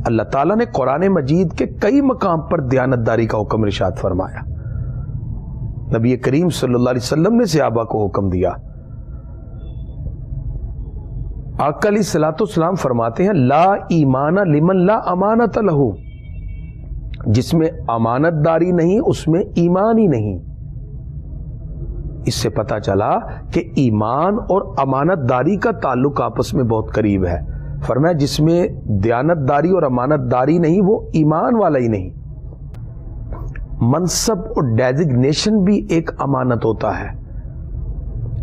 اللہ تعالیٰ نے قرآن مجید کے کئی مقام پر دیانتداری کا حکم ارشاد فرمایا. نبی کریم صلی اللہ علیہ وسلم نے صحابہ کو حکم دیا. آقا علیہ الصلوۃ والسلام فرماتے ہیں لا ایمان لمن لا امانت لہ، جس میں امانت داری نہیں اس میں ایمان ہی نہیں. اس سے پتہ چلا کہ ایمان اور امانت داری کا تعلق آپس میں بہت قریب ہے. فرمایا جس میں دیانت داری اور امانت داری نہیں وہ ایمان والا ہی نہیں. منصب اور ڈیزگنیشن بھی ایک امانت ہوتا ہے.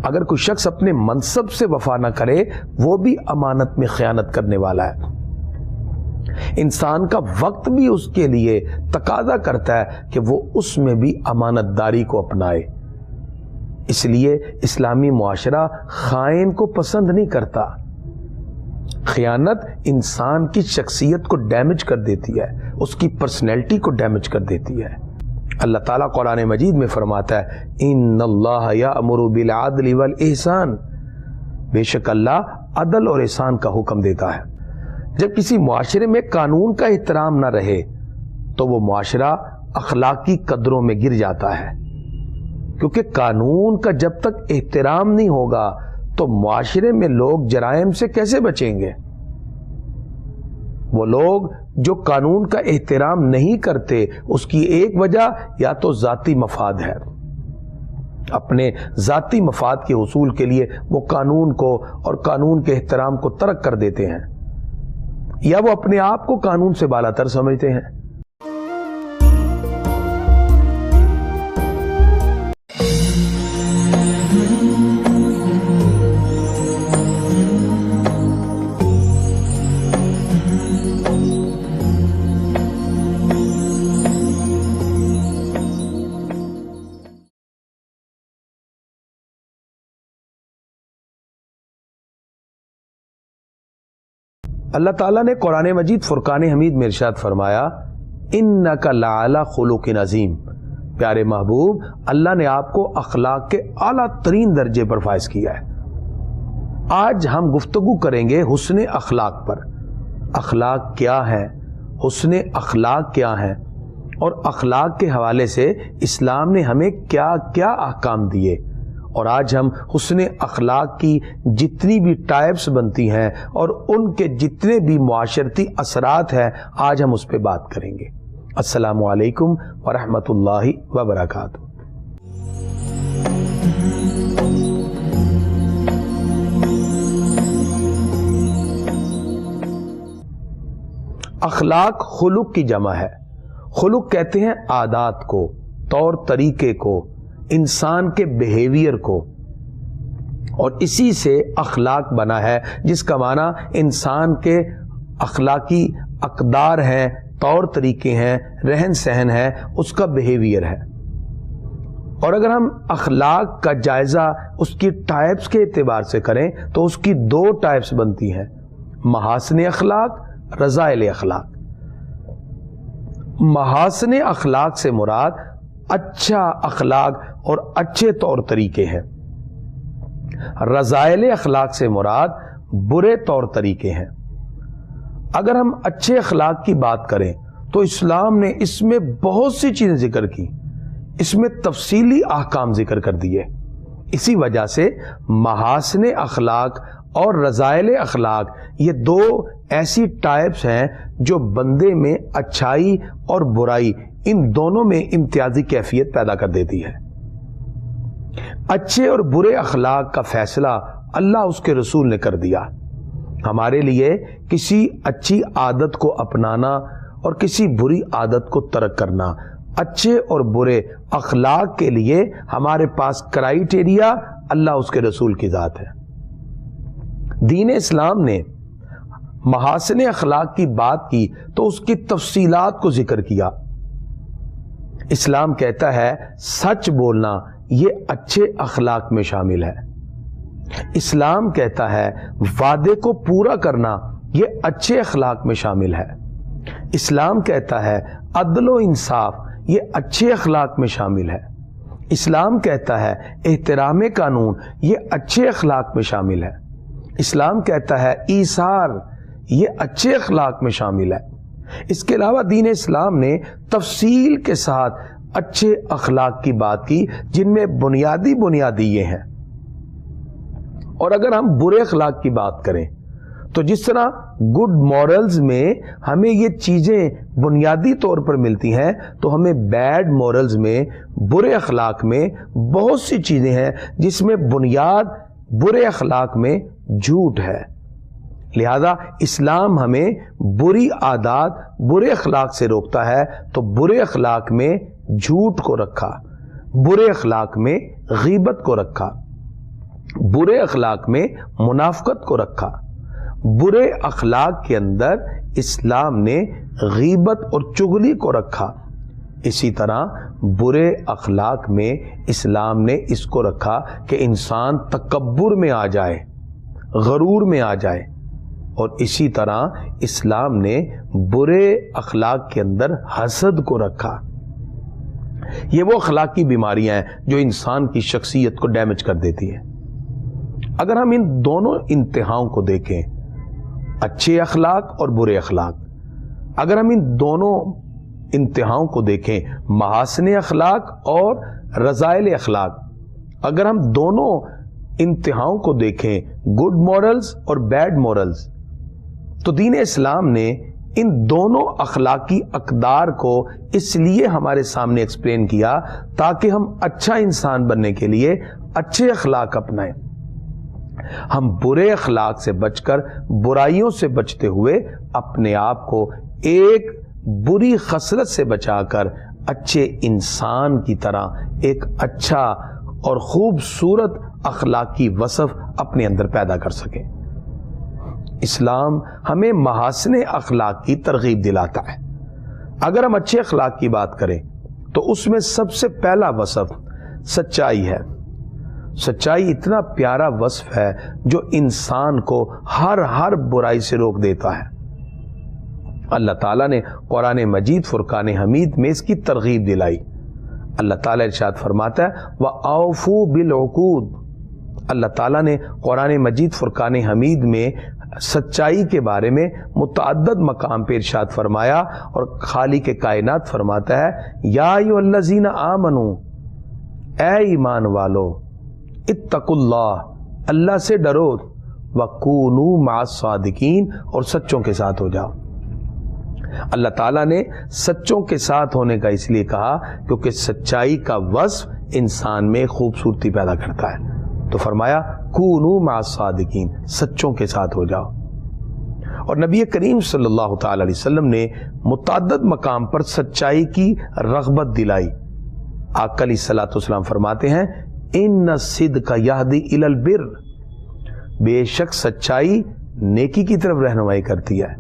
اگر کوئی شخص اپنے منصب سے وفا نہ کرے وہ بھی امانت میں خیانت کرنے والا ہے. انسان کا وقت بھی اس کے لیے تقاضا کرتا ہے کہ وہ اس میں بھی امانت داری کو اپنائے. اس لیے اسلامی معاشرہ خائن کو پسند نہیں کرتا. خیانت انسان کی شخصیت کو ڈیمیج کر دیتی ہے، اس کی پرسنالٹی کو ڈیمیج کر دیتی ہے. اللہ تعالیٰ قرآن مجید میں فرماتا ہے ان اللہ یأمر بالعدل والاحسان، بے شک اللہ عدل اور احسان کا حکم دیتا ہے. جب کسی معاشرے میں قانون کا احترام نہ رہے تو وہ معاشرہ اخلاقی قدروں میں گر جاتا ہے، کیونکہ قانون کا جب تک احترام نہیں ہوگا تو معاشرے میں لوگ جرائم سے کیسے بچیں گے؟ وہ لوگ جو قانون کا احترام نہیں کرتے اس کی ایک وجہ یا تو ذاتی مفاد ہے، اپنے ذاتی مفاد کے حصول کے لیے وہ قانون کو اور قانون کے احترام کو ترک کر دیتے ہیں، یا وہ اپنے آپ کو قانون سے بالاتر سمجھتے ہیں. اللہ تعالیٰ نے قرآن مجید فرقان حمید میں ارشاد فرمایا انک لعلی خلق عظیم. پیارے محبوب، اللہ نے آپ کو اخلاق کے اعلیٰ ترین درجے پر فائز کیا ہے. آج ہم گفتگو کریں گے حسن اخلاق پر. اخلاق کیا ہے، حسن اخلاق کیا ہے، اور اخلاق کے حوالے سے اسلام نے ہمیں کیا کیا احکام دیے. اور آج ہم حسن اخلاق کی جتنی بھی ٹائپس بنتی ہیں اور ان کے جتنے بھی معاشرتی اثرات ہیں آج ہم اس پہ بات کریں گے. السلام علیکم ورحمۃ اللہ وبرکاتہ. اخلاق خلق کی جمع ہے. خلق کہتے ہیں عادات کو، طور طریقے کو، انسان کے بیہیویئر کو، اور اسی سے اخلاق بنا ہے جس کا معنی انسان کے اخلاقی اقدار ہیں، طور طریقے ہیں، رہن سہن ہے، اس کا بیہیویئر ہے. اور اگر ہم اخلاق کا جائزہ اس کی ٹائپس کے اعتبار سے کریں تو اس کی دو ٹائپس بنتی ہیں، محاسن اخلاق، رذائل اخلاق. محاسن اخلاق سے مراد اچھا اخلاق اور اچھے طور طریقے ہیں. رذائل اخلاق سے مراد برے طور طریقے ہیں. اگر ہم اچھے اخلاق کی بات کریں تو اسلام نے اس میں بہت سی چیزیں ذکر کی، اس میں تفصیلی احکام ذکر کر دیے. اسی وجہ سے محاسن اخلاق اور رذائل اخلاق یہ دو ایسی ٹائپس ہیں جو بندے میں اچھائی اور برائی ان دونوں میں امتیازی کیفیت پیدا کر دیتی ہے. اچھے اور برے اخلاق کا فیصلہ اللہ اس کے رسول نے کر دیا. ہمارے لیے کسی اچھی عادت کو اپنانا اور کسی بری عادت کو ترک کرنا، اچھے اور برے اخلاق کے لیے ہمارے پاس کرائیٹیریا اللہ اس کے رسول کی ذات ہے. دین اسلام نے محاسن اخلاق کی بات کی تو اس کی تفصیلات کو ذکر کیا. اسلام کہتا ہے سچ بولنا یہ اچھے اخلاق میں شامل ہے. اسلام کہتا ہے وعدے کو پورا کرنا یہ اچھے اخلاق میں شامل ہے. اسلام کہتا ہے عدل و انصاف یہ اچھے اخلاق میں شامل ہے. اسلام کہتا ہے احترام قانون یہ اچھے اخلاق میں شامل ہے. اسلام کہتا ہے ایثار یہ اچھے اخلاق میں شامل ہے. اس کے علاوہ دین اسلام نے تفصیل کے ساتھ اچھے اخلاق کی بات کی، جن میں بنیادی یہ ہیں۔ اور اگر ہم برے اخلاق کی بات کریں تو جس طرح گڈ مورلز میں ہمیں یہ چیزیں بنیادی طور پر ملتی ہیں، تو ہمیں بیڈ مورلز میں، برے اخلاق میں بہت سی چیزیں ہیں جس میں بنیاد برے اخلاق میں جھوٹ ہے۔ لہذا اسلام ہمیں بری عادات، برے اخلاق سے روکتا ہے، تو برے اخلاق میں جھوٹ کو رکھا، برے اخلاق میں غیبت کو رکھا، برے اخلاق میں منافقت کو رکھا۔ برے اخلاق کے اندر اسلام نے غیبت اور چغلی کو رکھا۔ اسی طرح برے اخلاق میں اسلام نے اس کو رکھا کہ انسان تکبر میں آ جائے، غرور میں آ جائے، اور اسی طرح اسلام نے برے اخلاق کے اندر حسد کو رکھا۔ یہ وہ اخلاقی بیماریاں ہیں جو انسان کی شخصیت کو ڈیمیج کر دیتی ہیں۔ اگر ہم ان دونوں انتہاؤں کو دیکھیں، اچھے اخلاق اور برے اخلاق، اگر ہم ان دونوں انتہاؤں کو دیکھیں، محاسن اخلاق اور رذائل اخلاق، اگر ہم دونوں انتہاؤں کو دیکھیں، گڈ مورلز اور بیڈ مورلز، تو دین اسلام نے ان دونوں اخلاقی اقدار کو اس لیے ہمارے سامنے ایکسپلین کیا تاکہ ہم اچھا انسان بننے کے لیے اچھے اخلاق اپنائیں، ہم برے اخلاق سے بچ کر، برائیوں سے بچتے ہوئے اپنے آپ کو ایک بری خصلت سے بچا کر اچھے انسان کی طرح ایک اچھا اور خوبصورت اخلاقی وصف اپنے اندر پیدا کر سکیں۔ اسلام ہمیں محاسن اخلاق کی ترغیب دلاتا ہے۔ اگر ہم اچھے اخلاق کی بات کریں تو اس میں سب سے پہلا وصف سچائی ہے۔ سچائی اتنا پیارا وصف ہے جو انسان کو ہر برائی سے روک دیتا ہے۔ اللہ تعالیٰ نے قرآن مجید فرقان حمید میں اس کی ترغیب دلائی۔ اللہ تعالیٰ ارشاد فرماتا ہے وَأَوْفُوا بِالْعُقُودِ۔ اللہ تعالیٰ نے قرآن مجید فرقان حمید میں سچائی کے بارے میں متعدد مقام پہ ارشاد فرمایا، اور خالق کائنات فرماتا ہے یا ایھا الذین آمنوا، اے ایمان والو، اتقوا اللہ، اللہ سے ڈرو، وَكُونُوا مَعَ الصَّادِقِينَ، اور سچوں کے ساتھ ہو جاؤ۔ اللہ تعالیٰ نے سچوں کے ساتھ ہونے کا اس لیے کہا کیونکہ سچائی کا وصف انسان میں خوبصورتی پیدا کرتا ہے، تو فرمایا کونوا مع الصادقین، سچوں کے ساتھ ہو جاؤ۔ اور نبی کریم صلی اللہ تعالی علیہ وسلم نے متعدد مقام پر سچائی کی رغبت دلائی۔ آقا علیہ الصلوۃ والسلام فرماتے ہیں ان الصدق یہدی الی البر، بے شک سچائی نیکی کی طرف رہنمائی کرتی ہے،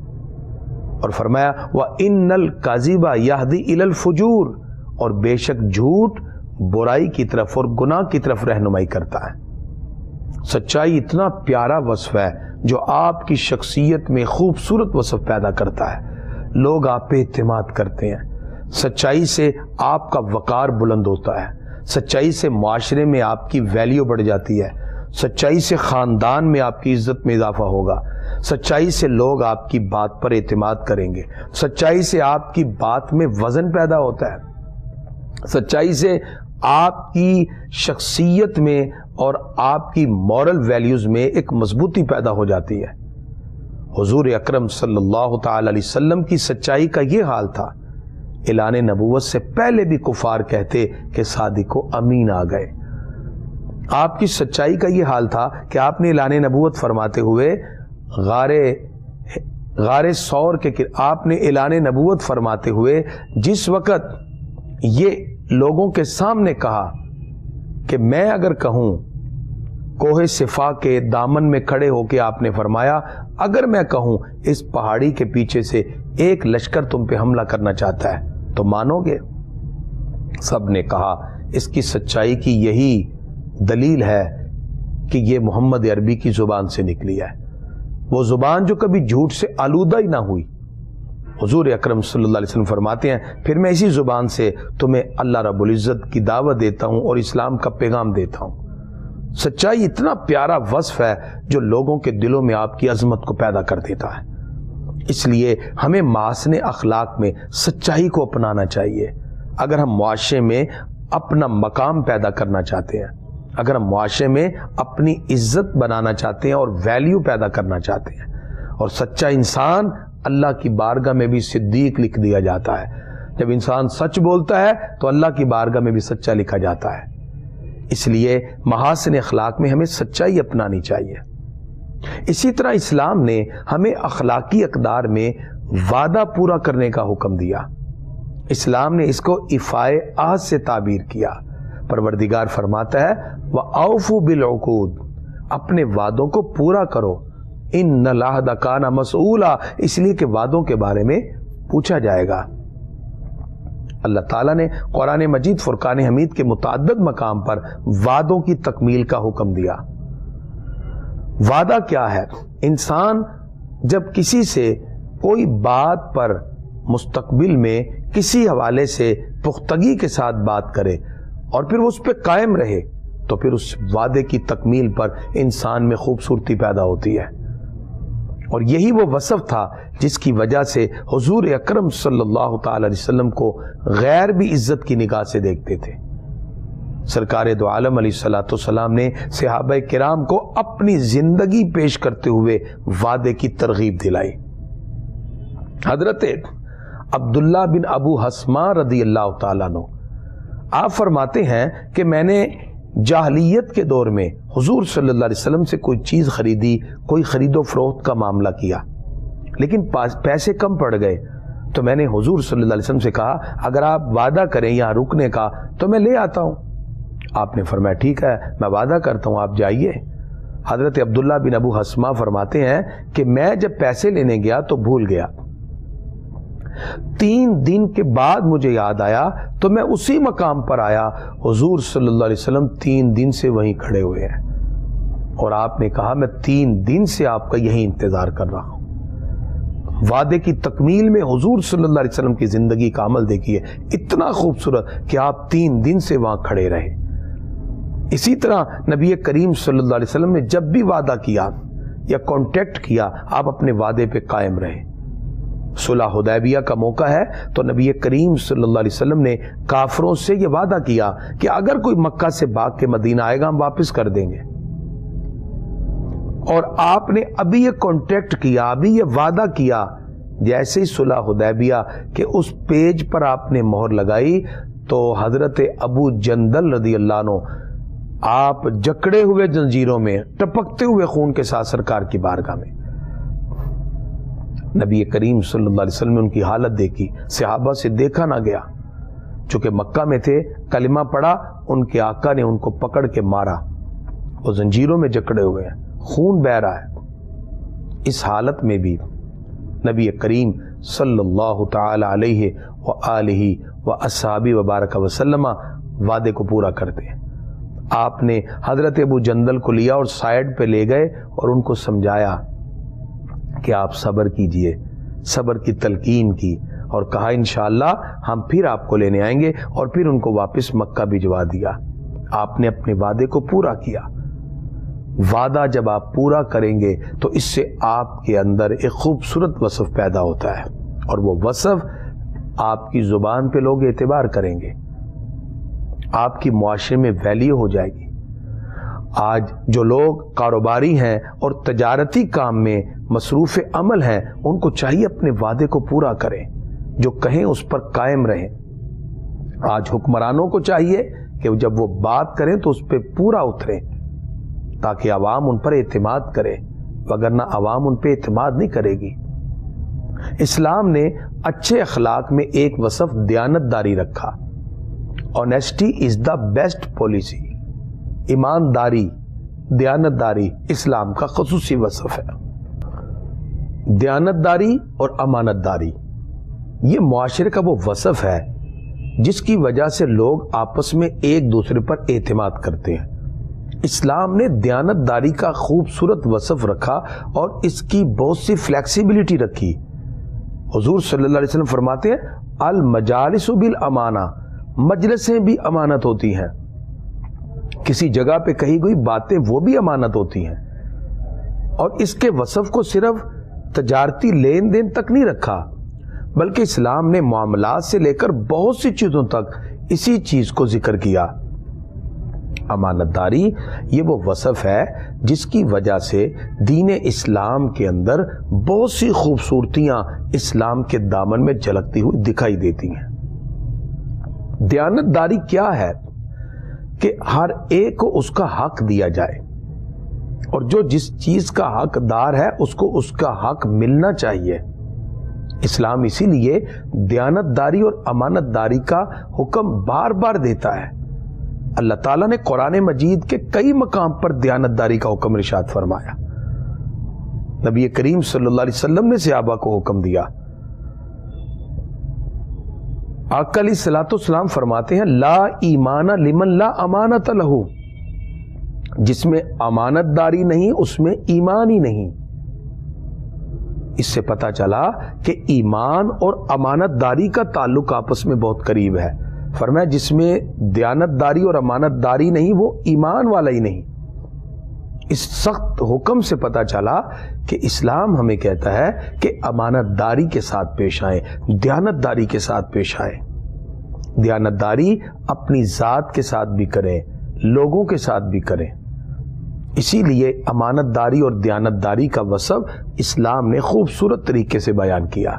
اور فرمایا وَإِنَّ الْكَذِبَ يَهْدِي إِلَى الْفُجُورِ، اور بے شک جھوٹ برائی کی طرف اور گناہ کی طرف رہنمائی کرتا ہے۔ سچائی اتنا پیارا وصف ہے جو آپ کی شخصیت میں خوبصورت وصف پیدا کرتا ہے، لوگ آپ پہ اعتماد کرتے ہیں، سچائی سے آپ کا وقار بلند ہوتا ہے، سچائی سے معاشرے میں آپ کی ویلیو بڑھ جاتی ہے، سچائی سے خاندان میں آپ کی عزت میں اضافہ ہوگا، سچائی سے لوگ آپ کی بات پر اعتماد کریں گے، سچائی سے آپ کی بات میں وزن پیدا ہوتا ہے، سچائی سے آپ کی شخصیت میں اور آپ کی مورل ویلیوز میں ایک مضبوطی پیدا ہو جاتی ہے۔ حضور اکرم صلی اللہ تعالی علیہ وسلم کی سچائی کا یہ حال تھا، اعلان نبوت سے پہلے بھی کفار کہتے کہ صادق و امین آ گئے۔ آپ کی سچائی کا یہ حال تھا کہ آپ نے اعلان نبوت فرماتے ہوئے غار ثور کے آپ نے اعلان نبوت فرماتے ہوئے جس وقت یہ لوگوں کے سامنے کہا کہ میں اگر کہوں، کوہ صفا کے دامن میں کھڑے ہو کے آپ نے فرمایا اگر میں کہوں اس پہاڑی کے پیچھے سے ایک لشکر تم پہ حملہ کرنا چاہتا ہے تو مانو گے؟ سب نے کہا اس کی سچائی کی یہی دلیل ہے کہ یہ محمد عربی کی زبان سے نکلی ہے، وہ زبان جو کبھی جھوٹ سے آلودہ ہی نہ ہوئی۔ حضور اکرم صلی اللہ علیہ وسلم فرماتے ہیں پھر میں اسی زبان سے تمہیں اللہ رب العزت کی دعوت دیتا ہوں اور اسلام کا پیغام دیتا ہوں۔ سچائی اتنا پیارا وصف ہے جو لوگوں کے دلوں میں آپ کی عظمت کو پیدا کر دیتا ہے۔ اس لیے ہمیں محاسن اخلاق میں سچائی کو اپنانا چاہیے اگر ہم معاشرے میں اپنا مقام پیدا کرنا چاہتے ہیں، اگر ہم معاشرے میں اپنی عزت بنانا چاہتے ہیں اور ویلیو پیدا کرنا چاہتے ہیں۔ اور سچا انسان اللہ کی بارگاہ میں بھی صدیق لکھ دیا جاتا ہے۔ جب انسان سچ بولتا ہے تو اللہ کی بارگاہ میں بھی سچا لکھا جاتا ہے۔ اس لیے محاسن اخلاق میں ہمیں سچائی اپنانی چاہیے۔ اسی طرح اسلام نے ہمیں اخلاقی اقدار میں وعدہ پورا کرنے کا حکم دیا۔ اسلام نے اس کو ایفائے عہد سے تعبیر کیا۔ پروردگار فرماتا ہے وَأَوْفُوا بِالْعُقُودِ، اپنے وعدوں کو پورا کرو، إِنَّ الْعَهْدَ كَانَ مَسْئُولًا، اس لیے کہ وعدوں کے بارے میں پوچھا جائے گا۔ اللہ تعالیٰ نے قرآن مجید فرقان حمید کے متعدد مقام پر وعدوں کی تکمیل کا حکم دیا۔ وعدہ کیا ہے؟ انسان جب کسی سے کوئی بات پر مستقبل میں کسی حوالے سے پختگی کے ساتھ بات کرے اور پھر وہ اس پہ قائم رہے تو پھر اس وعدے کی تکمیل پر انسان میں خوبصورتی پیدا ہوتی ہے۔ اور یہی وہ وصف تھا جس کی وجہ سے حضور اکرم صلی اللہ تعالی علیہ وسلم کو غیر بھی عزت کی نگاہ سے دیکھتے تھے۔ سرکار دو عالم علیہ الصلوۃ والسلام نے صحابہ کرام کو اپنی زندگی پیش کرتے ہوئے وعدے کی ترغیب دلائی۔ حضرت عبداللہ بن ابو حسمہ رضی اللہ تعالیٰ عنہ آپ فرماتے ہیں کہ میں نے جاہلیت کے دور میں حضور صلی اللہ علیہ وسلم سے کوئی چیز خریدی، کوئی خرید و فروخت کا معاملہ کیا، لیکن پیسے کم پڑ گئے تو میں نے حضور صلی اللہ علیہ وسلم سے کہا اگر آپ وعدہ کریں یہاں رکنے کا تو میں لے آتا ہوں۔ آپ نے فرمایا ٹھیک ہے میں وعدہ کرتا ہوں، آپ جائیے۔ حضرت عبداللہ بن ابو حسمہ فرماتے ہیں کہ میں جب پیسے لینے گیا تو بھول گیا، 3 دن کے بعد مجھے یاد آیا تو میں اسی مقام پر آیا، حضور صلی اللہ علیہ وسلم 3 دن سے وہیں کھڑے ہوئے ہیں اور آپ نے کہا میں 3 دن سے آپ کا یہی انتظار کر رہا ہوں۔ وعدے کی تکمیل میں حضور صلی اللہ علیہ وسلم کی زندگی کا عمل دیکھیے، اتنا خوبصورت کہ آپ 3 دن سے وہاں کھڑے رہے۔ اسی طرح نبی کریم صلی اللہ علیہ وسلم نے جب بھی وعدہ کیا یا کانٹیکٹ کیا آپ اپنے وعدے پہ قائم رہے۔ صلح حدیبیہ کا موقع ہے تو نبی کریم صلی اللہ علیہ وسلم نے کافروں سے یہ وعدہ کیا کہ اگر کوئی مکہ سے بھاگ کے مدینہ آئے گا ہم واپس کر دیں گے، اور آپ نے ابھی یہ کانٹیکٹ کیا، ابھی یہ وعدہ کیا، جیسے ہی صلح حدیبیہ کہ اس پیج پر آپ نے مہر لگائی تو حضرت ابو جندل رضی اللہ عنہ آپ جکڑے ہوئے زنجیروں میں ٹپکتے ہوئے خون کے ساتھ سرکار کی بارگاہ میں، نبی کریم صلی اللہ علیہ وسلم نے ان کی حالت دیکھی، صحابہ سے دیکھا نہ گیا، چونکہ مکہ میں تھے، کلمہ پڑھا، ان کے آقا نے ان کو پکڑ کے مارا، وہ زنجیروں میں جکڑے ہوئے ہیں، خون بہہ رہا ہے۔ اس حالت میں بھی نبی کریم صلی اللہ تعالی علیہ وآلہ واصحابہ وبارک وسلم وعدے کو پورا کرتے ہیں۔ آپ نے حضرت ابو جندل کو لیا اور سائیڈ پہ لے گئے اور ان کو سمجھایا کہ آپ صبر کیجئے، صبر کی تلقین کی، اور کہا انشاءاللہ ہم پھر آپ کو لینے آئیں گے، اور پھر ان کو واپس مکہ بھجوا دیا۔ آپ نے اپنے وعدے کو پورا کیا۔ وعدہ جب آپ پورا کریں گے تو اس سے آپ کے اندر ایک خوبصورت وصف پیدا ہوتا ہے، اور وہ وصف آپ کی زبان پہ لوگ اعتبار کریں گے، آپ کی معاشرے میں ویلیو ہو جائے گی۔ آج جو لوگ کاروباری ہیں اور تجارتی کام میں مصروف عمل ہیں ان کو چاہیے اپنے وعدے کو پورا کریں، جو کہیں اس پر قائم رہیں۔ آج حکمرانوں کو چاہیے کہ جب وہ بات کریں تو اس پہ پورا اتریں تاکہ عوام ان پر اعتماد کرے، وگرنہ عوام ان پہ اعتماد نہیں کرے گی۔ اسلام نے اچھے اخلاق میں ایک وصف دیانت داری رکھا۔ Honesty is the best policy. ایمانداری، دیانت داری اسلام کا خصوصی وصف ہے۔ دیانت داری اور امانت داری یہ معاشرے کا وہ وصف ہے جس کی وجہ سے لوگ آپس میں ایک دوسرے پر اعتماد کرتے ہیں۔ اسلام نے دیانت داری کا خوبصورت وصف رکھا اور اس کی بہت سی فلیکسیبلٹی رکھی۔ حضور صلی اللہ علیہ وسلم فرماتے ہیں المجالس بالامانہ، مجلسیں بھی امانت ہوتی ہیں، کسی جگہ پہ کہی گئی باتیں وہ بھی امانت ہوتی ہیں، اور اس کے وصف کو صرف تجارتی لین دین تک نہیں رکھا، بلکہ اسلام نے معاملات سے لے کر بہت سی چیزوں تک اسی چیز کو ذکر کیا۔ امانت داری یہ وہ وصف ہے جس کی وجہ سے دین اسلام کے اندر بہت سی خوبصورتیاں اسلام کے دامن میں جھلکتی ہوئی دکھائی دیتی ہیں۔ دیانت داری کیا ہے کہ ہر ایک کو اس کا حق دیا جائے، اور جو جس چیز کا حقدار ہے اس کو اس کا حق ملنا چاہیے۔ اسلام اسی لیے دیانت داری اور امانت داری کا حکم بار بار دیتا ہے۔ اللہ تعالیٰ نے قرآن مجید کے کئی مقام پر دیانت داری کا حکم ارشاد فرمایا۔ نبی کریم صلی اللہ علیہ وسلم نے صحابہ کو حکم دیا۔ آقا علیہ الصلوۃ والسلام فرماتے ہیں لا ایمان لمن لا امانت لہ، جس میں امانت داری نہیں اس میں ایمان ہی نہیں۔ اس سے پتا چلا کہ ایمان اور امانت داری کا تعلق آپس میں بہت قریب ہے۔ فرمایا جس میں دیانت داری اور امانت داری نہیں وہ ایمان والا ہی نہیں۔ اس سخت حکم سے پتا چلا کہ اسلام ہمیں کہتا ہے کہ امانت داری کے ساتھ پیش آئیں، دیانت داری کے ساتھ پیش آئیں۔ دیانت داری اپنی ذات کے ساتھ بھی کریں، لوگوں کے ساتھ بھی کریں۔ اسی لیے امانت داری اور دیانت داری کا وصف اسلام نے خوبصورت طریقے سے بیان کیا۔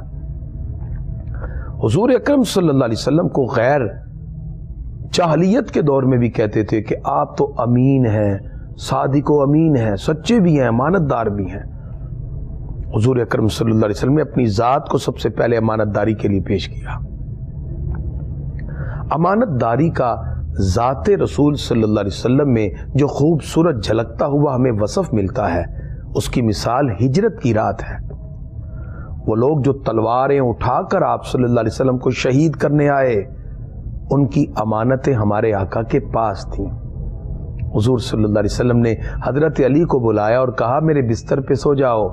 حضور اکرم صلی اللہ علیہ وسلم کو غیر جاہلیت کے دور میں بھی کہتے تھے کہ آپ تو امین ہیں، صادق و امین ہیں، سچے بھی ہیں، امانت دار بھی ہیں۔ حضور اکرم صلی اللہ علیہ وسلم نے اپنی ذات کو سب سے پہلے امانت داری کے لیے پیش کیا۔ امانت داری کا ذات رسول صلی اللہ علیہ وسلم میں جو خوبصورت جھلکتا ہوا ہمیں وصف ملتا ہے، اس کی مثال ہجرت کی رات ہے۔ وہ لوگ جو تلواریں اٹھا کر آپ صلی اللہ علیہ وسلم کو شہید کرنے آئے، ان کی امانتیں ہمارے آقا کے پاس تھیں۔ حضور صلی اللہ علیہ وسلم نے حضرت علی کو بلایا اور کہا میرے بستر پہ سو جاؤ،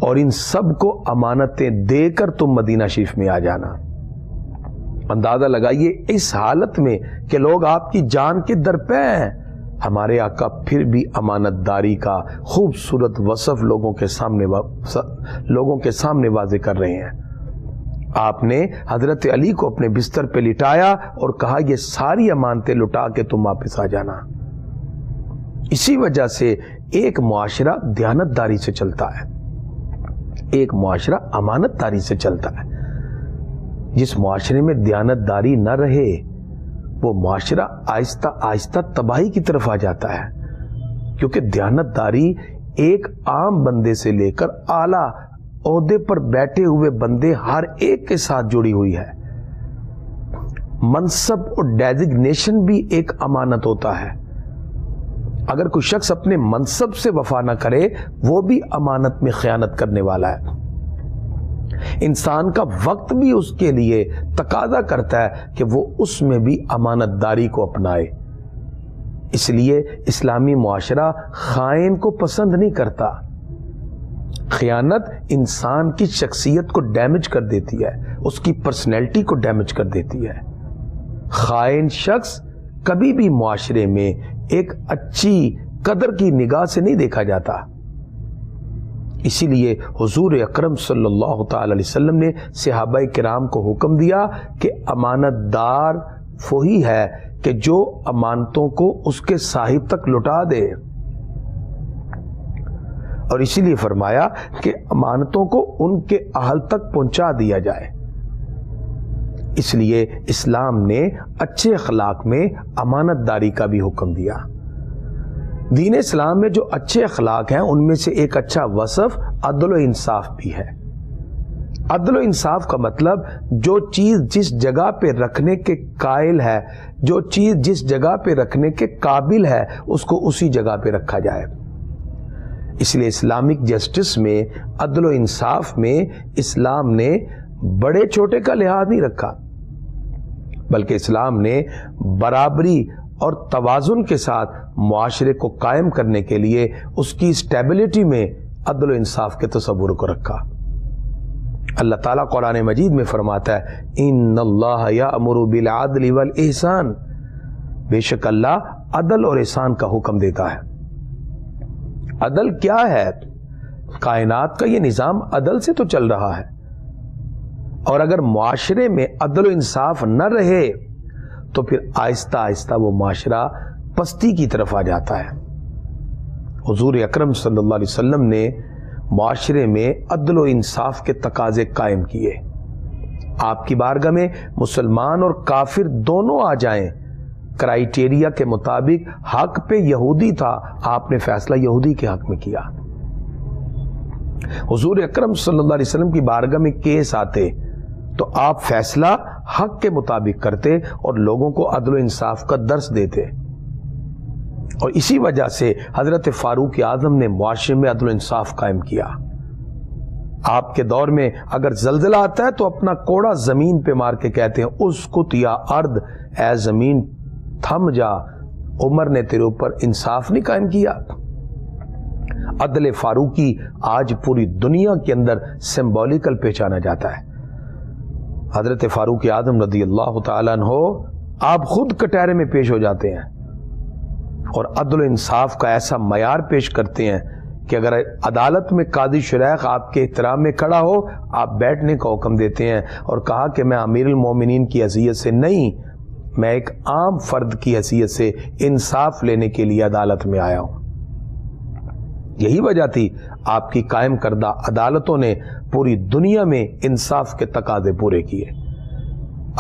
اور ان سب کو امانتیں دے کر تم مدینہ شریف میں آ جانا۔ اندازہ لگائیے اس حالت میں کہ لوگ آپ کی جان کے درپے ہیں، ہمارے آقا پھر بھی امانت داری کا خوبصورت وصف لوگوں کے سامنے واضح کر رہے ہیں۔ آپ نے حضرت علی کو اپنے بستر پہ لٹایا اور کہا یہ ساری امانتیں لٹا کے تم واپس آ جانا۔ اسی وجہ سے ایک معاشرہ دیانت داری سے چلتا ہے، ایک معاشرہ امانت داری سے چلتا ہے۔ جس معاشرے میں دیانت داری نہ رہے وہ معاشرہ آہستہ آہستہ تباہی کی طرف آ جاتا ہے، کیونکہ دیانت داری ایک عام بندے سے لے کر اعلیٰ عہدے پر بیٹھے ہوئے بندے ہر ایک کے ساتھ جڑی ہوئی ہے۔ منصب اور ڈیزگنیشن بھی ایک امانت ہوتا ہے۔ اگر کوئی شخص اپنے منصب سے وفا نہ کرے وہ بھی امانت میں خیانت کرنے والا ہے۔ انسان کا وقت بھی اس کے لیے تقاضا کرتا ہے کہ وہ اس میں بھی امانت داری کو اپنائے۔ اس لیے اسلامی معاشرہ خائن کو پسند نہیں کرتا۔ خیانت انسان کی شخصیت کو ڈیمیج کر دیتی ہے، اس کی پرسنالٹی کو ڈیمیج کر دیتی ہے۔ خائن شخص کبھی بھی معاشرے میں ایک اچھی قدر کی نگاہ سے نہیں دیکھا جاتا۔ اسی لیے حضور اکرم صلی اللہ تعالی علیہ وسلم نے صحابہ کرام کو حکم دیا کہ امانت دار وہی ہے کہ جو امانتوں کو اس کے صاحب تک لوٹا دے، اور اسی لیے فرمایا کہ امانتوں کو ان کے اہل تک پہنچا دیا جائے۔ اس لیے اسلام نے اچھے اخلاق میں امانت داری کا بھی حکم دیا۔ دین اسلام میں جو اچھے اخلاق ہیں ان میں سے ایک اچھا وصف عدل و انصاف بھی ہے۔ عدل و انصاف کا مطلب جو چیز جس جگہ پہ رکھنے کے قائل ہے، جو چیز جس جگہ پہ رکھنے کے قابل ہے، اس کو اسی جگہ پہ رکھا جائے۔ اس لیے اسلامک جسٹس میں، عدل و انصاف میں اسلام نے بڑے چھوٹے کا لحاظ نہیں رکھا، بلکہ اسلام نے برابری اور توازن کے ساتھ معاشرے کو قائم کرنے کے لیے اس کی اسٹیبلٹی میں عدل و انصاف کے تصور کو رکھا۔ اللہ تعالیٰ قرآن مجید میں فرماتا ہے ان اللہ یأمر بالعدل والاحسان، بے شک اللہ عدل اور احسان کا حکم دیتا ہے۔ عدل کیا ہے؟ کائنات کا یہ نظام عدل سے تو چل رہا ہے، اور اگر معاشرے میں عدل و انصاف نہ رہے تو پھر آہستہ آہستہ وہ معاشرہ پستی کی طرف آ جاتا ہے۔ حضور اکرم صلی اللہ علیہ وسلم نے معاشرے میں عدل و انصاف کے تقاضے قائم کیے۔ آپ کی بارگاہ میں مسلمان اور کافر دونوں آ جائیں، کرائیٹیریا کے مطابق حق پہ یہودی تھا، آپ نے فیصلہ یہودی کے حق میں کیا۔ حضور اکرم صلی اللہ علیہ وسلم کی بارگاہ میں کیس آتے تو آپ فیصلہ حق کے مطابق کرتے اور لوگوں کو عدل و انصاف کا درس دیتے، اور اسی وجہ سے حضرت فاروق اعظم نے معاشرے میں عدل و انصاف قائم کیا۔ آپ کے دور میں اگر زلزلہ آتا ہے تو اپنا کوڑا زمین پہ مار کے کہتے ہیں اسکت یا ارض، اے زمین تھم جا، عمر نے تیرے اوپر انصاف نہیں قائم کیا۔ عدل فاروقی آج پوری دنیا کے اندر سمبولیکل پہچانا جاتا ہے۔ حضرت فاروق اعظم رضی اللہ تعالیٰ عنہ آپ خود کٹہرے میں پیش ہو جاتے ہیں اور عدل و انصاف کا ایسا معیار پیش کرتے ہیں کہ اگر عدالت میں قاضی شریخ آپ کے احترام میں کھڑا ہو، آپ بیٹھنے کا حکم دیتے ہیں، اور کہا کہ میں امیر المومنین کی حیثیت سے نہیں، میں ایک عام فرد کی حیثیت سے انصاف لینے کے لیے عدالت میں آیا ہوں۔ یہی وجہ تھی آپ کی قائم کردہ عدالتوں نے پوری دنیا میں انصاف کے تقاضے پورے کیے۔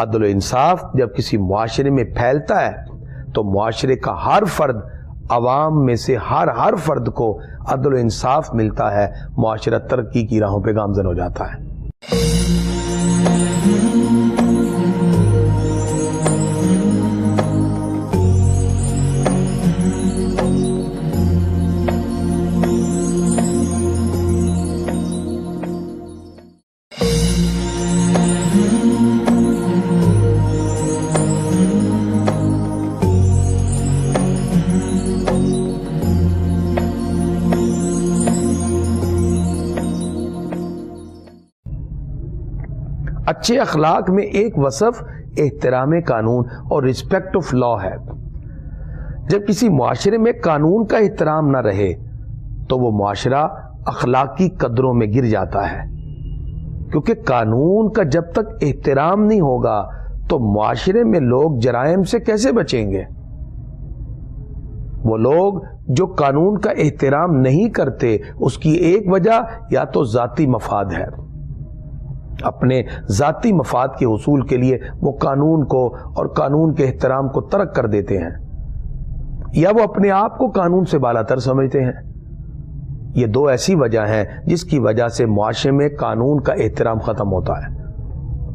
عدل و انصاف جب کسی معاشرے میں پھیلتا ہے تو معاشرے کا ہر فرد، عوام میں سے ہر فرد کو عدل و انصاف ملتا ہے، معاشرہ ترقی کی راہوں پہ گامزن ہو جاتا ہے۔ اچھے اخلاق میں ایک وصف احترام قانون اور رسپیکٹ آف لا ہے۔ جب کسی معاشرے میں قانون کا احترام نہ رہے تو وہ معاشرہ اخلاقی قدروں میں گر جاتا ہے، کیونکہ قانون کا جب تک احترام نہیں ہوگا تو معاشرے میں لوگ جرائم سے کیسے بچیں گے؟ وہ لوگ جو قانون کا احترام نہیں کرتے، اس کی ایک وجہ یا تو ذاتی مفاد ہے، اپنے ذاتی مفاد کے حصول کے لیے وہ قانون کو اور قانون کے احترام کو ترک کر دیتے ہیں، یا وہ اپنے آپ کو قانون سے بالا تر سمجھتے ہیں۔ یہ دو ایسی وجہ ہیں جس کی وجہ سے معاشرے میں قانون کا احترام ختم ہوتا ہے،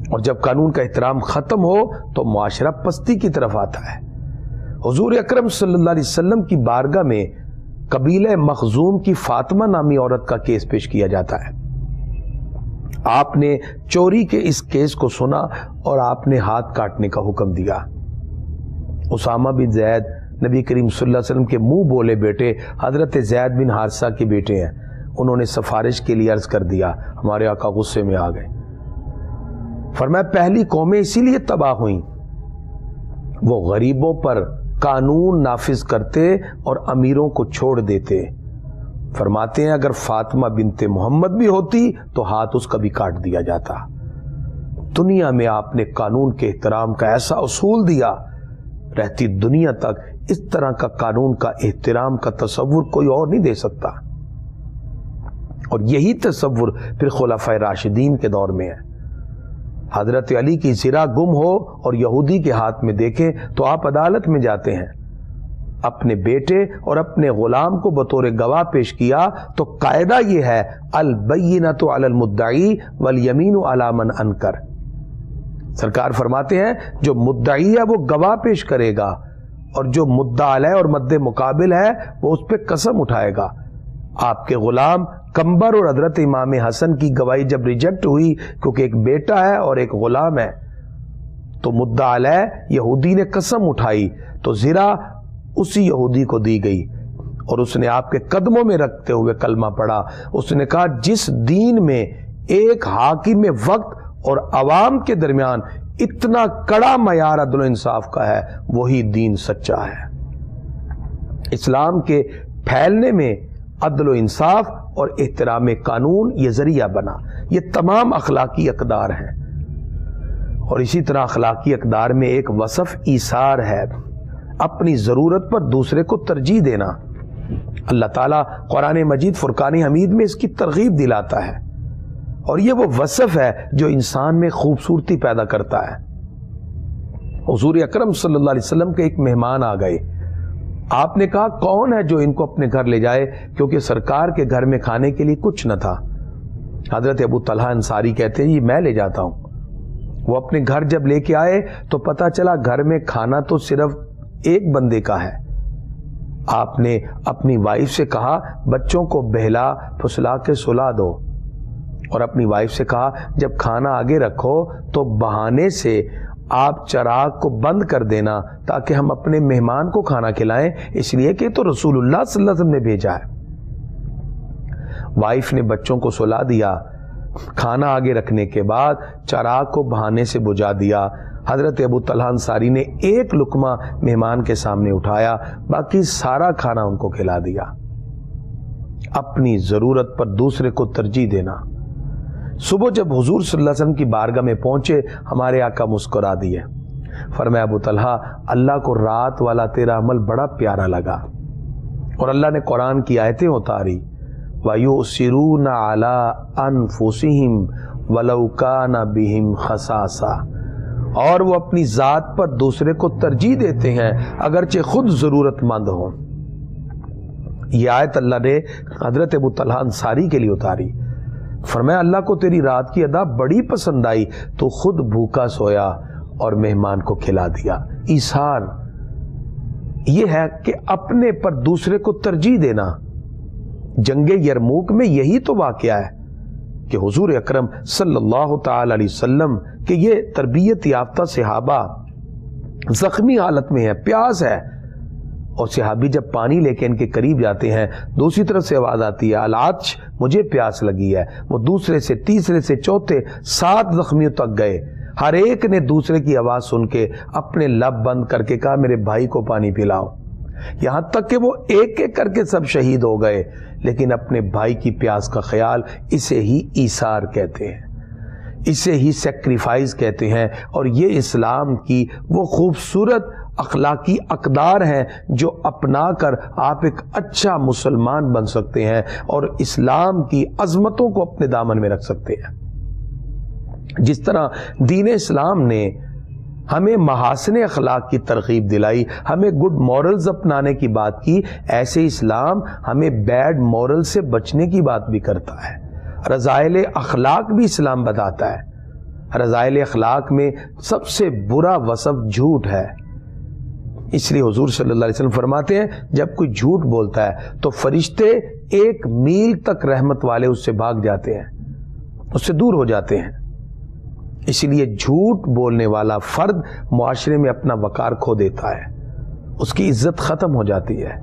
اور جب قانون کا احترام ختم ہو تو معاشرہ پستی کی طرف آتا ہے۔ حضور اکرم صلی اللہ علیہ وسلم کی بارگاہ میں قبیلہ مخزوم کی فاطمہ نامی عورت کا کیس پیش کیا جاتا ہے۔ آپ نے چوری کے اس کیس کو سنا اور آپ نے ہاتھ کاٹنے کا حکم دیا۔ اسامہ بن زید نبی کریم صلی اللہ علیہ وسلم کے منہ بولے بیٹے حضرت زید بن حارثہ کے بیٹے ہیں، انہوں نے سفارش کے لیے عرض کر دیا، ہمارے آقا غصے میں آ گئے، فرمایا پہلی قومیں اسی لیے تباہ ہوئیں، وہ غریبوں پر قانون نافذ کرتے اور امیروں کو چھوڑ دیتے۔ فرماتے ہیں اگر فاطمہ بنت محمد بھی ہوتی تو ہاتھ اس کا بھی کاٹ دیا جاتا۔ دنیا میں آپ نے قانون کے احترام کا ایسا اصول دیا، رہتی دنیا تک اس طرح کا قانون کا احترام کا تصور کوئی اور نہیں دے سکتا، اور یہی تصور پھر خلفائے راشدین کے دور میں ہے۔ حضرت علی کی زرہ گم ہو اور یہودی کے ہاتھ میں دیکھیں تو آپ عدالت میں جاتے ہیں، اپنے بیٹے اور اپنے غلام کو بطور گواہ پیش کیا تو قاعدہ یہ ہے البینۃ علی المدعی والیمین علی من انکر۔ سرکار فرماتے ہیں جو مدعی ہے وہ گواہ پیش کرے گا، اور جو مدعا علیہ اور مد مقابل ہے وہ اس پہ قسم اٹھائے گا۔ آپ کے غلام کمبر اور حضرت امام حسن کی گواہی جب ریجیکٹ ہوئی کیونکہ ایک بیٹا ہے اور ایک غلام ہے، تو مدعا علیہ یہودی نے قسم اٹھائی تو زرہ اسی یہودی کو دی گئی، اور اس نے آپ کے قدموں میں رکھتے ہوئے کلمہ پڑھا۔ اس نے کہا جس دین میں ایک حاکم وقت اور عوام کے درمیان اتنا کڑا معیار عدل و انصاف کا ہے وہی دین سچا ہے۔ اسلام کے پھیلنے میں عدل و انصاف اور احترام قانون یہ ذریعہ بنا. یہ تمام اخلاقی اقدار ہیں. اور اسی طرح اخلاقی اقدار میں ایک وصف ایثار ہے، اپنی ضرورت پر دوسرے کو ترجیح دینا. اللہ تعالیٰ قرآن مجید فرقان حمید میں اس کی ترغیب دلاتا ہے، اور یہ وہ وصف ہے جو انسان میں خوبصورتی پیدا کرتا ہے. حضور اکرم صلی اللہ علیہ وسلم کے ایک مہمان آ گئے. آپ نے کہا کون ہے جو ان کو اپنے گھر لے جائے، کیونکہ سرکار کے گھر میں کھانے کے لیے کچھ نہ تھا. حضرت ابو طلحہ انصاری کہتے ہیں یہ میں لے جاتا ہوں. وہ اپنے گھر جب لے کے آئے تو پتا چلا گھر میں کھانا تو صرف ایک بندے کا ہے. آپ نے اپنی وائف سے کہا بچوں کو بہلا پھسلا کے سلا دو، اور اپنی وائف سے کہا جب کھانا آگے رکھو تو بہانے سے آپ چراغ کو بند کر دینا تاکہ ہم اپنے مہمان کو کھانا کھلائیں، اس لیے کہ تو رسول اللہ صلی اللہ علیہ وسلم نے بھیجا ہے. وائف نے بچوں کو سلا دیا. کھانا آگے رکھنے کے بعد چراغ کو بہانے سے بجھا دیا. حضرت ابو طلحہ انصاری نے ایک لقمہ مہمان کے سامنے اٹھایا، باقی سارا کھانا ان کو کھلا دیا. اپنی ضرورت پر دوسرے کو ترجیح دینا. صبح جب حضور صلی اللہ علیہ وسلم کی بارگاہ میں پہنچے، ہمارے آقا مسکرا دیے. فرمایا ابو طلحہ اللہ کو رات والا تیرا عمل بڑا پیارا لگا. اور اللہ نے قرآن کی آیتیں اتاری، وَيُؤْثِرُونَ عَلَىٰ أَنفُسِهِمْ وَلَوْ كَانَ بِهِمْ خَصَاصَةٌ، اور وہ اپنی ذات پر دوسرے کو ترجیح دیتے ہیں اگرچہ خود ضرورت مند ہوں. یہ آیت اللہ نے حضرت ابو طلحہ انصاری کے لیے اتاری. فرمایا اللہ کو تیری رات کی ادا بڑی پسند آئی، تو خود بھوکا سویا اور مہمان کو کھلا دیا. ایثار یہ ہے کہ اپنے پر دوسرے کو ترجیح دینا. جنگ یرموک میں یہی تو واقعہ ہے کہ حضور اکرم صلی اللہ تعالی علیہ وسلم کہ یہ تربیت یافتہ صحابہ زخمی حالت میں ہے، پیاس ہے، اور صحابی جب پانی لے کے ان کے قریب جاتے ہیں دوسری طرف سے آواز آتی ہے العطش، مجھے پیاس لگی ہے. وہ دوسرے سے تیسرے سے چوتھے 7 زخمیوں تک گئے. ہر ایک نے دوسرے کی آواز سن کے اپنے لب بند کر کے کہا میرے بھائی کو پانی پلاؤ. یہاں تک کہ وہ ایک ایک کر کے سب شہید ہو گئے، لیکن اپنے بھائی کی پیاس کا خیال، اسے ہی ایثار کہتے ہیں، اسے ہی سیکریفائز کہتے ہیں. اور یہ اسلام کی وہ خوبصورت اخلاقی اقدار ہیں جو اپنا کر آپ ایک اچھا مسلمان بن سکتے ہیں اور اسلام کی عظمتوں کو اپنے دامن میں رکھ سکتے ہیں. جس طرح دین اسلام نے ہمیں محاسن اخلاق کی ترغیب دلائی، ہمیں گڈ مورلز اپنانے کی بات کی، ایسے اسلام ہمیں بیڈ مورل سے بچنے کی بات بھی کرتا ہے. رذائل اخلاق بھی اسلام بتاتا ہے. رذائل اخلاق میں سب سے برا وصف جھوٹ ہے. اس لیے حضور صلی اللہ علیہ وسلم فرماتے ہیں جب کوئی جھوٹ بولتا ہے تو فرشتے 1 میل تک رحمت والے اس سے بھاگ جاتے ہیں، اس سے دور ہو جاتے ہیں. اسی لیے جھوٹ بولنے والا فرد معاشرے میں اپنا وقار کھو دیتا ہے، اس کی عزت ختم ہو جاتی ہے.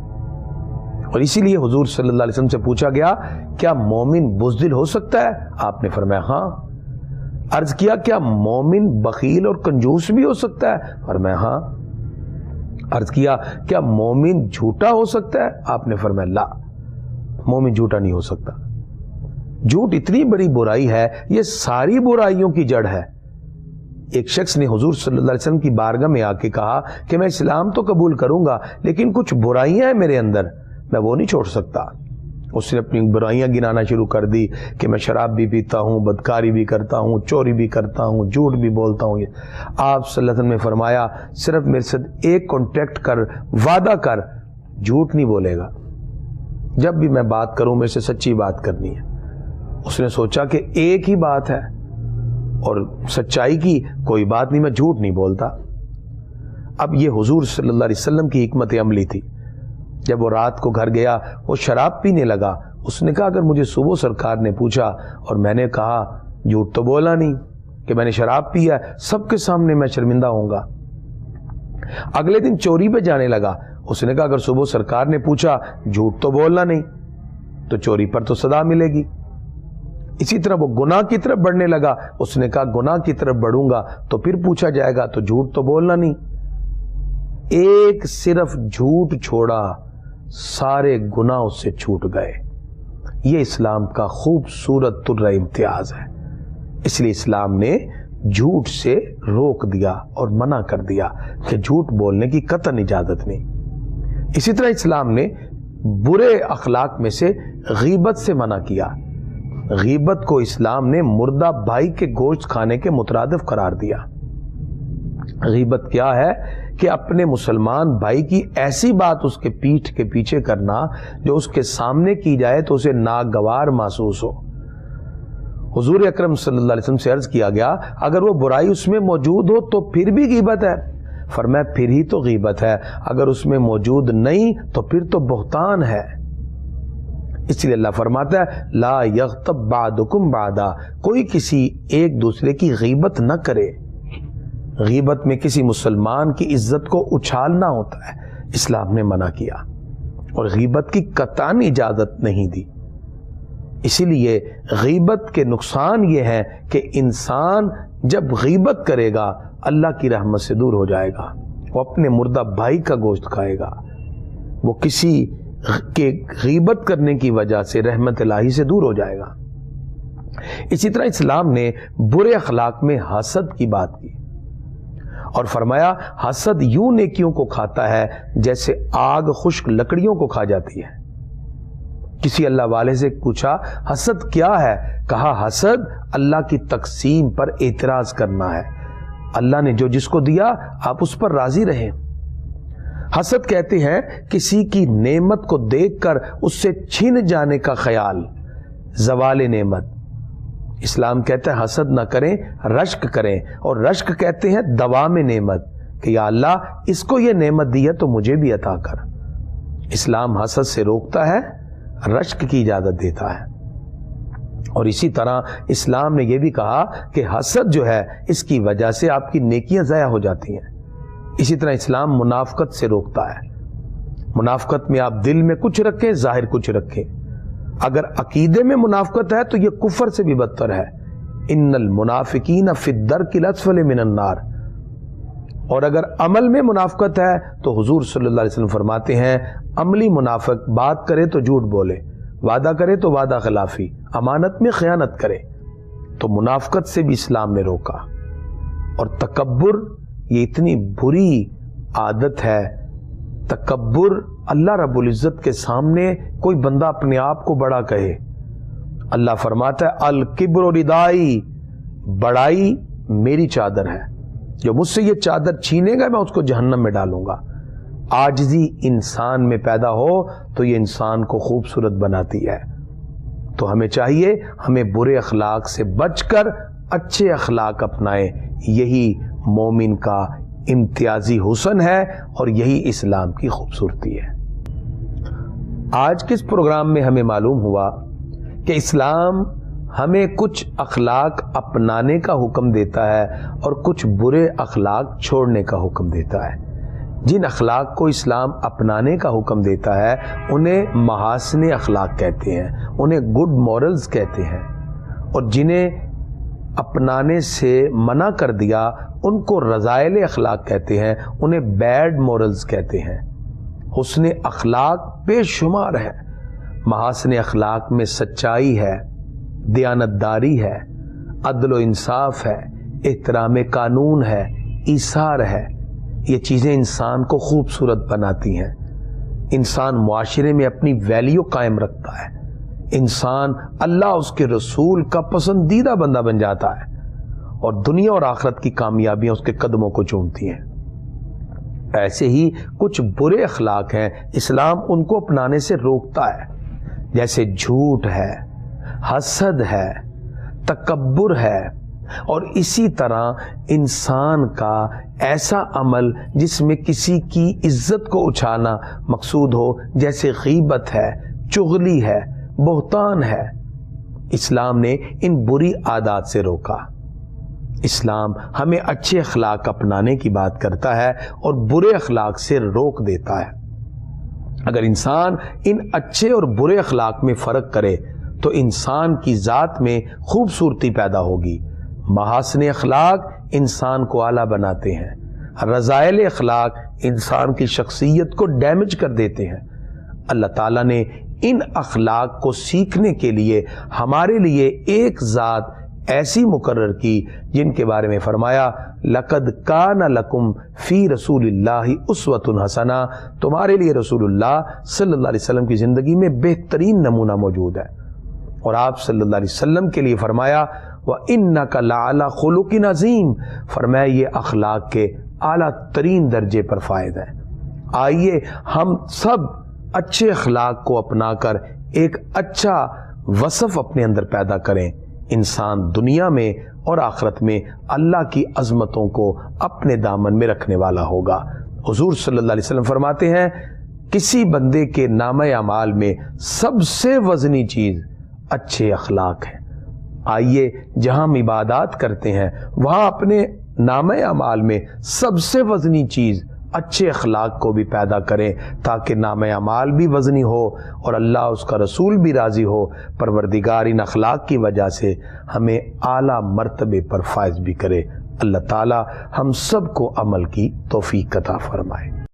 اور اسی لیے حضور صلی اللہ علیہ وسلم سے پوچھا گیا کیا مومن بزدل ہو سکتا ہے؟ آپ نے فرمایا ہاں. عرض کیا کیا مومن بخیل اور کنجوس بھی ہو سکتا ہے؟ فرمایا ہاں. عرض کیا کیا مومن جھوٹا ہو سکتا ہے؟ آپ نے فرمایا لا، مومن جھوٹا نہیں ہو سکتا. جھوٹ اتنی بڑی برائی ہے، یہ ساری برائیوں کی جڑ ہے. ایک شخص نے حضور صلی اللہ علیہ وسلم کی بارگاہ میں آ کے کہا کہ میں اسلام تو قبول کروں گا لیکن کچھ برائیاں ہیں میرے اندر، میں وہ نہیں چھوڑ سکتا. اس نے اپنی برائیاں گنانا شروع کر دی کہ میں شراب بھی پیتا ہوں، بدکاری بھی کرتا ہوں، چوری بھی کرتا ہوں، جھوٹ بھی بولتا ہوں. آپ صلی اللہ علیہ وسلم نے فرمایا صرف میرے ساتھ ایک کانٹیکٹ کر، وعدہ کر، جھوٹ نہیں بولے گا. جب بھی میں بات کروں میرے سے سچی بات کرنی ہے. اس نے سوچا کہ ایک ہی بات ہے اور سچائی کی کوئی بات نہیں، میں جھوٹ نہیں بولتا. اب یہ حضور صلی اللہ علیہ وسلم کی حکمت عملی تھی. جب وہ رات کو گھر گیا وہ شراب پینے لگا. اس نے کہا اگر مجھے صبح سرکار نے پوچھا اور میں نے کہا جھوٹ تو بولا نہیں کہ میں نے شراب پیا ہے، سب کے سامنے میں شرمندہ ہوں گا. اگلے دن چوری پہ جانے لگا. اس نے کہا اگر صبح سرکار نے پوچھا جھوٹ تو بولنا نہیں تو چوری پر تو سزا ملے گی. اسی طرح وہ گناہ کی طرف بڑھنے لگا. اس نے کہا گناہ کی طرف بڑھوں گا تو پھر پوچھا جائے گا تو جھوٹ تو بولنا نہیں. ایک صرف جھوٹ چھوڑا، سارے گناہ اس سے چھوٹ گئے۔ یہ اسلام کا خوبصورت طرز امتیاز ہے۔ اس لیے اسلام نے جھوٹ سے روک دیا اور منع کر دیا کہ جھوٹ بولنے کی قطعاً اجازت نہیں۔ اسی طرح اسلام نے برے اخلاق میں سے غیبت سے منع کیا۔ غیبت کو اسلام نے مردہ بھائی کے گوشت کھانے کے مترادف قرار دیا۔ غیبت کیا ہے کہ اپنے مسلمان بھائی کی ایسی بات اس کے پیٹھ کے پیچھے کرنا جو اس کے سامنے کی جائے تو اسے ناگوار محسوس ہو۔ حضور اکرم صلی اللہ علیہ وسلم سے عرض کیا گیا اگر وہ برائی اس میں موجود ہو تو پھر بھی غیبت ہے؟ فرمایا پھر ہی تو غیبت ہے، اگر اس میں موجود نہیں تو پھر تو بہتان ہے۔ اس لیے اللہ فرماتا ہے لا یغتب بعضکم بعضا، کوئی کسی ایک دوسرے کی غیبت نہ کرے۔ غیبت میں کسی مسلمان کی عزت کو اچھالنا ہوتا ہے، اسلام نے منع کیا اور غیبت کی قطعاً اجازت نہیں دی۔ اسی لیے غیبت کے نقصان یہ ہے کہ انسان جب غیبت کرے گا اللہ کی رحمت سے دور ہو جائے گا، وہ اپنے مردہ بھائی کا گوشت کھائے گا، وہ کسی کے غیبت کرنے کی وجہ سے رحمت الہی سے دور ہو جائے گا۔ اسی طرح اسلام نے برے اخلاق میں حسد کی بات کی اور فرمایا حسد یوں نیکیوں کو کھاتا ہے جیسے آگ خشک لکڑیوں کو کھا جاتی ہے۔ کسی اللہ والے سے پوچھا حسد کیا ہے؟ کہا حسد اللہ کی تقسیم پر اعتراض کرنا ہے، اللہ نے جو جس کو دیا آپ اس پر راضی رہیں۔ حسد کہتے ہیں کسی کی نعمت کو دیکھ کر اس سے چھن جانے کا خیال، زوال نعمت۔ اسلام کہتا ہے حسد نہ کریں، رشک کریں، اور رشک کہتے ہیں دوام نعمت کہ یا اللہ اس کو یہ نعمت دی ہے تو مجھے بھی عطا کر۔ اسلام حسد سے روکتا ہے، رشک کی اجازت دیتا ہے۔ اور اسی طرح اسلام نے یہ بھی کہا کہ حسد جو ہے اس کی وجہ سے آپ کی نیکیاں ضائع ہو جاتی ہیں۔ اسی طرح اسلام منافقت سے روکتا ہے۔ منافقت میں آپ دل میں کچھ رکھیں، ظاہر کچھ رکھیں۔ اگر عقیدے میں منافقت ہے تو یہ کفر سے بھی بدتر ہے۔ ان المنافقین فی الدرک الاسفل من النار۔ اور اگر عمل میں منافقت ہے تو حضور صلی اللہ علیہ وسلم فرماتے ہیں عملی منافق بات کرے تو جھوٹ بولے، وعدہ کرے تو وعدہ خلافی، امانت میں خیانت کرے۔ تو منافقت سے بھی اسلام نے روکا۔ اور تکبر یہ اتنی بری عادت ہے، تکبر اللہ رب العزت کے سامنے کوئی بندہ اپنے آپ کو بڑا کہے۔ اللہ فرماتا ہے الکبر ردائی، بڑائی میری چادر ہے، جو مجھ سے یہ چادر چھینے گا میں اس کو جہنم میں ڈالوں گا۔ عاجزی انسان میں پیدا ہو تو یہ انسان کو خوبصورت بناتی ہے۔ تو ہمیں چاہیے ہمیں برے اخلاق سے بچ کر اچھے اخلاق اپنائیں، یہی مومن کا امتیازی حسن ہے اور یہی اسلام کی خوبصورتی ہے۔ آج کے اس پروگرام میں ہمیں معلوم ہوا کہ اسلام ہمیں کچھ اخلاق اپنانے کا حکم دیتا ہے اور کچھ برے اخلاق چھوڑنے کا حکم دیتا ہے۔ جن اخلاق کو اسلام اپنانے کا حکم دیتا ہے انہیں محاسن اخلاق کہتے ہیں، انہیں گڈ مورلز کہتے ہیں، اور جنہیں اپنانے سے منع کر دیا ان کو رذائل اخلاق کہتے ہیں، انہیں بیڈ مورلز کہتے ہیں۔ حسن اخلاق بے شمار ہے۔ محاسن اخلاق میں سچائی ہے، دیانتداری ہے، عدل و انصاف ہے، احترام قانون ہے، ایثار ہے۔ یہ چیزیں انسان کو خوبصورت بناتی ہیں۔ انسان معاشرے میں اپنی ویلیو قائم رکھتا ہے، انسان اللہ اس کے رسول کا پسندیدہ بندہ بن جاتا ہے، اور دنیا اور آخرت کی کامیابیاں اس کے قدموں کو چومتی ہیں۔ ایسے ہی کچھ برے اخلاق ہیں، اسلام ان کو اپنانے سے روکتا ہے، جیسے جھوٹ ہے، حسد ہے، تکبر ہے، اور اسی طرح انسان کا ایسا عمل جس میں کسی کی عزت کو اچھالنا مقصود ہو، جیسے غیبت ہے، چغلی ہے، بہتان ہے۔ اسلام نے ان بری عادات سے روکا۔ اسلام ہمیں اچھے اخلاق اپنانے کی بات کرتا ہے اور برے اخلاق سے روک دیتا ہے۔ اگر انسان ان اچھے اور برے اخلاق میں فرق کرے تو انسان کی ذات میں خوبصورتی پیدا ہوگی۔ محاسن اخلاق انسان کو اعلیٰ بناتے ہیں، رذائل اخلاق انسان کی شخصیت کو ڈیمیج کر دیتے ہیں۔ اللہ تعالیٰ نے ان اخلاق کو سیکھنے کے لیے ہمارے لیے ایک ذات ایسی مقرر کی جن کے بارے میں فرمایا لقد کان لکم فی رسول اللہ اسوۃ حسنہ، تمہارے لیے رسول اللہ صلی اللہ علیہ وسلم کی زندگی میں بہترین نمونہ موجود ہے۔ اور آپ صلی اللہ علیہ وسلم کے لیے فرمایا وَإِنَّكَ لَعَلَىٰ خُلُقٍ عَظِيمٍ، فرمایا یہ اخلاق کے اعلیٰ ترین درجے پر فائد ہے۔ آئیے ہم سب اچھے اخلاق کو اپنا کر ایک اچھا وصف اپنے اندر پیدا کریں، انسان دنیا میں اور آخرت میں اللہ کی عظمتوں کو اپنے دامن میں رکھنے والا ہوگا۔ حضور صلی اللہ علیہ وسلم فرماتے ہیں کسی بندے کے نامہ اعمال میں سب سے وزنی چیز اچھے اخلاق ہیں۔ آئیے جہاں ہم عبادات کرتے ہیں وہاں اپنے نامہ اعمال میں سب سے وزنی چیز اچھے اخلاق کو بھی پیدا کریں تاکہ نامہ اعمال بھی وزنی ہو اور اللہ اس کا رسول بھی راضی ہو۔ پروردگار ان اخلاق کی وجہ سے ہمیں اعلیٰ مرتبے پر فائز بھی کرے۔ اللہ تعالی ہم سب کو عمل کی توفیق عطا فرمائے۔